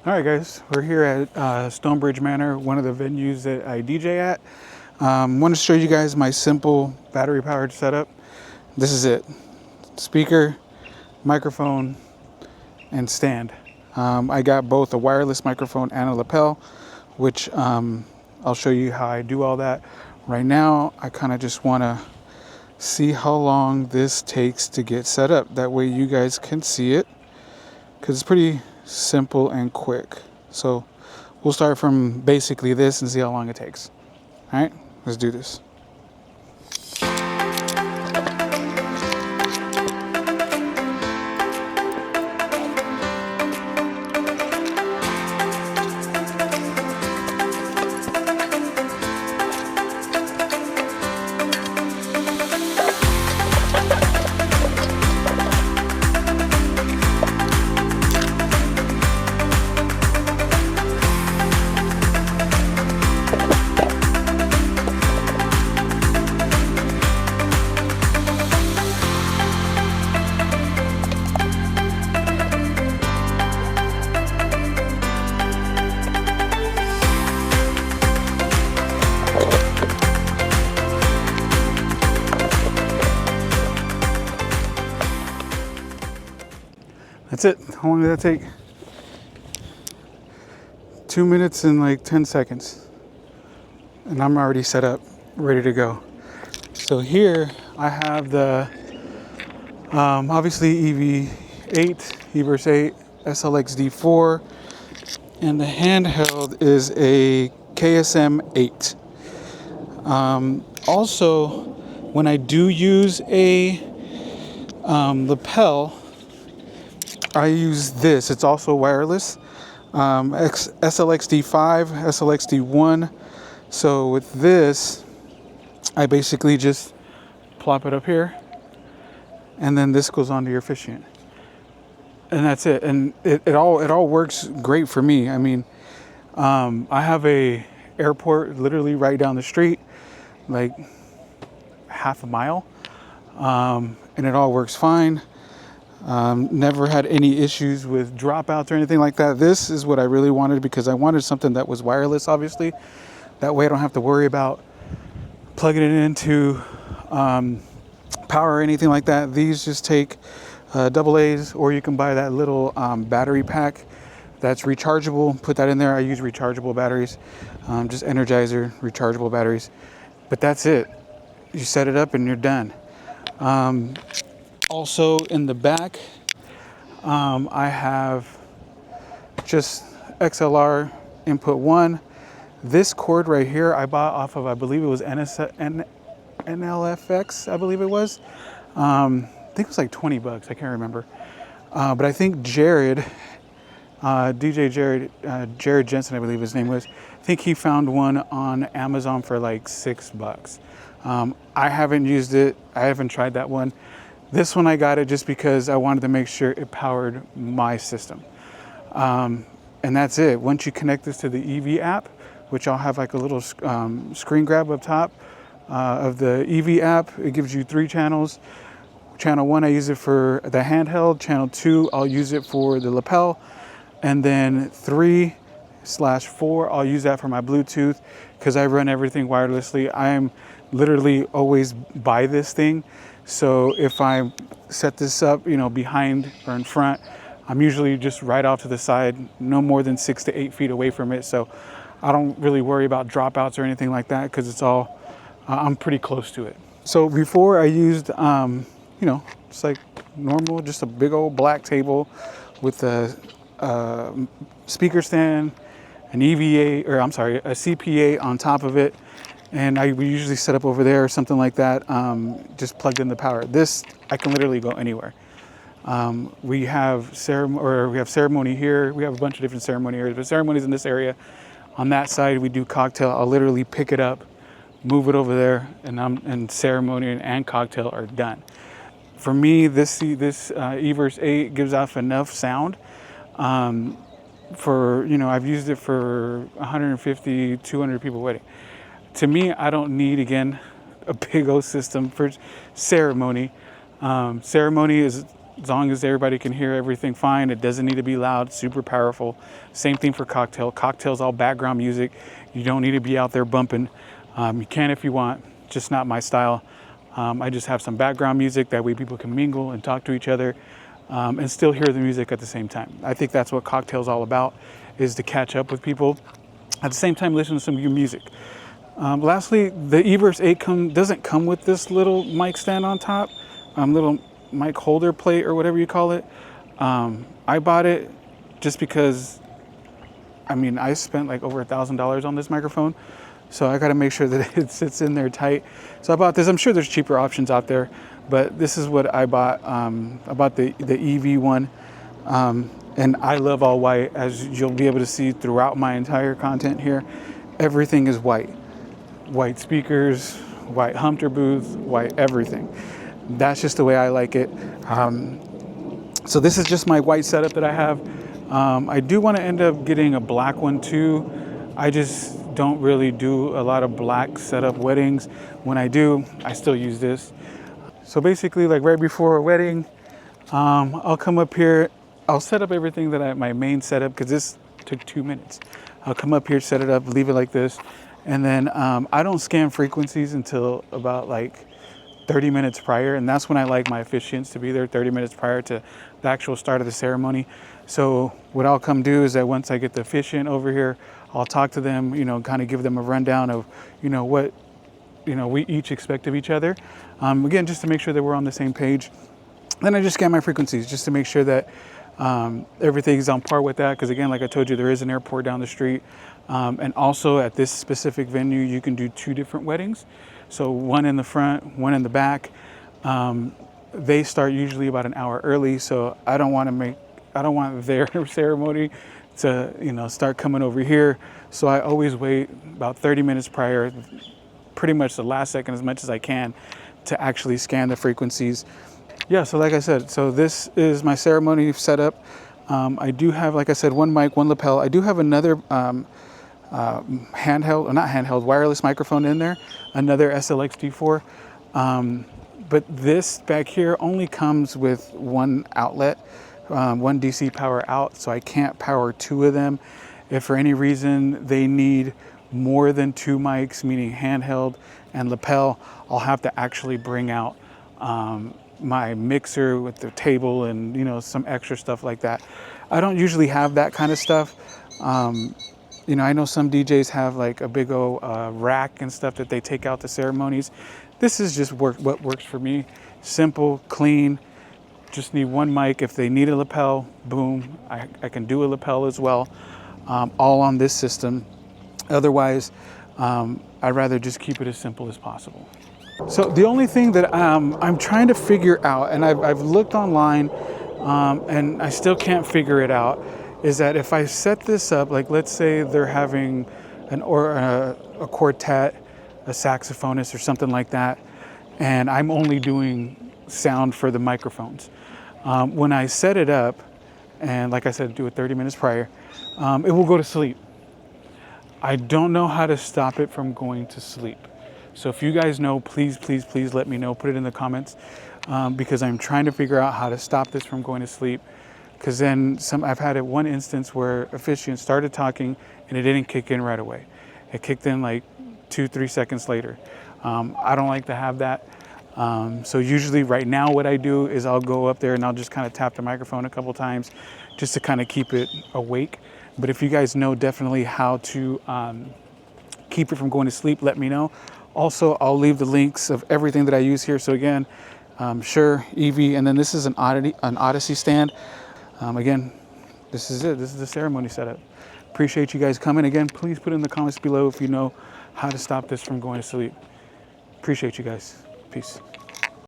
All right, guys, we're here at Stonebridge Manor, one of the venues that I DJ at. I want to show you guys my simple battery-powered setup. This is it: speaker, microphone, and stand. I got both a wireless microphone and a lapel, which I'll show you how I do all that. Right now, I kind of just want to see how long this takes to get set up. That way you guys can see it, because it's pretty simple and quick. So we'll start from basically this and see how long it takes. All right, let's do this. That's it. How long did that take? 2 minutes and like 10 seconds. And I'm already set up, ready to go. So here I have the, obviously EV8, eVerse 8, SLX D4, and the handheld is a KSM 8. Also, when I do use a lapel, I use this. It's also wireless. SLX D5, SLX D1. So with this, I basically just plop it up here, and then this goes onto your officiant, and that's it. And it all works great for me. I mean, I have a airport literally right down the street, like half a mile, and it all works fine. Never had any issues with dropouts or anything like that. This is what I really wanted, because I wanted something that was wireless, obviously. That way I don't have to worry about plugging it into power or anything like that. These just take AA's, or you can buy that little battery pack that's rechargeable. Put that in there. I use rechargeable batteries, just Energizer rechargeable batteries. But that's it. You set it up and you're done. Also in the back, I have just XLR input 1. This cord right here I bought off of, I believe it was NLFX, I believe it was. I think it was like 20 bucks, I can't remember. But I think Jared, DJ Jared Jensen, I believe his name was, I think he found one on Amazon for like $6. I haven't used it. I haven't tried that one. This one I got it just because I wanted to make sure it powered my system. And that's it. Once you connect this to the EV app, which I'll have like a little screen grab up top of the EV app, it gives you 3 channels. Channel 1, I use it for the handheld. Channel 2, I'll use it for the lapel. And then 3/4, I'll use that for my Bluetooth, because I run everything wirelessly. I am literally always by this thing. So if I set this up, behind or in front, I'm usually just right off to the side, no more than 6 to 8 feet away from it. So I don't really worry about dropouts or anything like that, because it's all, I'm pretty close to it. So before I used, just like normal, just a big old black table with a speaker stand, an EVA, or I'm sorry, a CPA on top of it. And we usually set up over there or something like that, just plugged in the power. This, I can literally go anywhere. We have ceremony here. We have a bunch of different ceremony areas, but ceremonies in this area. On that side, we do cocktail. I'll literally pick it up, move it over there, and ceremony and cocktail are done. For me, this eVerse 8 gives off enough sound. I've used it for 150, 200 people wedding. To me, I don't need, again, a big old system for ceremony. Ceremony is as long as everybody can hear everything fine. It doesn't need to be loud, super powerful. Same thing for cocktail. Cocktail's all background music. You don't need to be out there bumping. You can if you want, just not my style. I just have some background music, that way people can mingle and talk to each other, and still hear the music at the same time. I think that's what cocktail's all about, is to catch up with people. At the same time, listen to some new music. Lastly, the Everse 8 doesn't come with this little mic stand on top, little mic holder plate or whatever you call it. I bought it just because, I mean, I spent like over $1,000 on this microphone, so I got to make sure that it sits in there tight. So I bought this. I'm sure there's cheaper options out there, but this is what I bought. I bought the EV one, and I love all white, as you'll be able to see throughout my entire content here. Everything is white. White speakers, white Humter booth, white everything. That's just the way I like it. So this is just my white setup that I have. I do want to end up getting a black one too. I just don't really do a lot of black setup weddings. When I do, I still use this. So basically, like right before a wedding, I'll come up here, I'll set up everything that my main setup, because this took 2 minutes. I'll come up here, set it up, leave it like this. And then I don't scan frequencies until about like 30 minutes prior. And that's when I like my officiants to be there 30 minutes prior to the actual start of the ceremony. So what I'll come do is that once I get the officiant over here, I'll talk to them, kind of give them a rundown of, what, we each expect of each other. Again, just to make sure that we're on the same page. Then I just scan my frequencies just to make sure that everything's on par with that. Because again, like I told you, there is an airport down the street. And also at this specific venue, you can do 2 different weddings. So one in the front, one in the back. They start usually about an hour early. So I don't want their ceremony to, start coming over here. So I always wait about 30 minutes prior, pretty much the last second as much as I can, to actually scan the frequencies. Yeah, so like I said, so this is my ceremony setup. I do have, like I said, one mic, one lapel. I do have another wireless microphone in there, another SLX D4. But this back here only comes with one outlet, one DC power out, so I can't power 2 of them. If for any reason they need more than 2 mics, meaning handheld and lapel, I'll have to actually bring out my mixer with the table and some extra stuff like that. I don't usually have that kind of stuff. I know some DJs have like a big old rack and stuff that they take out to ceremonies. This is just what works for me. Simple, clean. Just need one mic. If they need a lapel, boom, I can do a lapel as well. All on this system. Otherwise, I'd rather just keep it as simple as possible. So the only thing that I'm trying to figure out, and I've looked online, and I still can't figure it out, is that if I set this up, like let's say they're having a quartet, a saxophonist or something like that, and I'm only doing sound for the microphones. When I set it up, and like I said, do it 30 minutes prior, it will go to sleep. I don't know how to stop it from going to sleep. So if you guys know, please, please, please let me know. Put it in the comments, because I'm trying to figure out how to stop this from going to sleep. Because then I've had one instance where officiant started talking and it didn't kick in right away. It kicked in like 2-3 seconds later. I don't like to have that. So usually right now what I do is I'll go up there and I'll just kind of tap the microphone a couple times just to kind of keep it awake. But if you guys know definitely how to keep it from going to sleep, let me know. Also, I'll leave the links of everything that I use here. So again, Shure, EV, and then this is an Odyssey stand. Again, this is it. This is the ceremony setup. Appreciate you guys coming. Again, please put in the comments below if you know how to stop this from going to sleep. Appreciate you guys. Peace.